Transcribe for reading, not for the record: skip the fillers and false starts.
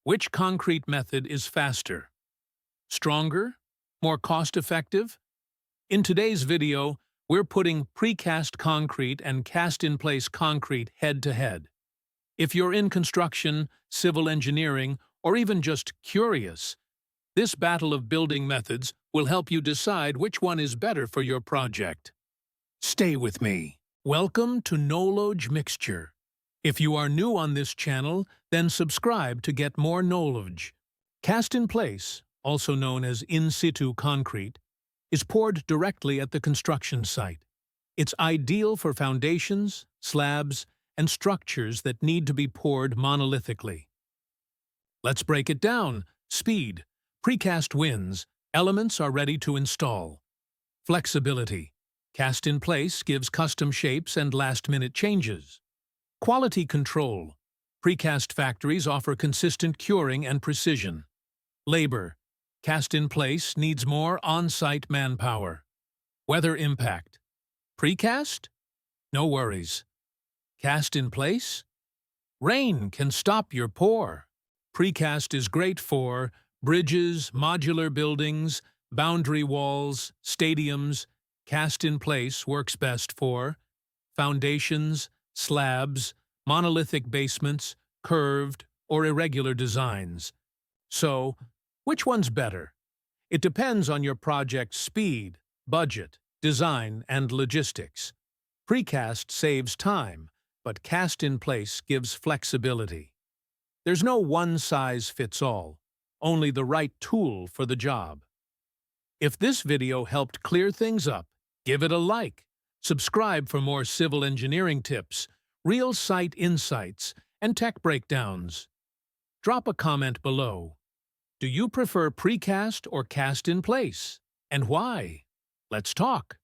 Which concrete method is faster? Stronger? More cost-effective? In today's video, we're putting precast concrete and cast-in-place concrete head-to-head. If you're in construction, civil engineering, or even just curious, this battle of building methods will help you decide which one is better for your project. Stay with me. Welcome to Knowledge Mixture. If you are new on this channel, then subscribe to get more knowledge. Cast-in-place, also known as in-situ concrete, is poured directly at the construction site. It's ideal for foundations, slabs, and structures that need to be poured monolithically. Let's break it down. Speed. Precast wins. Elements are ready to install. Flexibility. Cast-in-place gives custom shapes and last-minute changes. Quality control. Precast factories offer consistent curing and precision. Labor. Cast-in-place needs more on-site manpower. Weather impact. Precast? No worries. Cast-in-place? Rain can stop your pour. Precast is great for bridges, modular buildings, boundary walls, stadiums. Cast-in-place works best for foundations, slabs, monolithic basements, curved or irregular designs. So, which one's better? It depends on your project's speed, budget, design, and logistics. Precast saves time, but cast-in-place gives flexibility. There's no one-size-fits-all, only the right tool for the job. If this video helped clear things up, give it a like. Subscribe for more civil engineering tips, real site insights, and tech breakdowns. Drop a comment below. Do you prefer precast or cast-in-place? And why? Let's talk.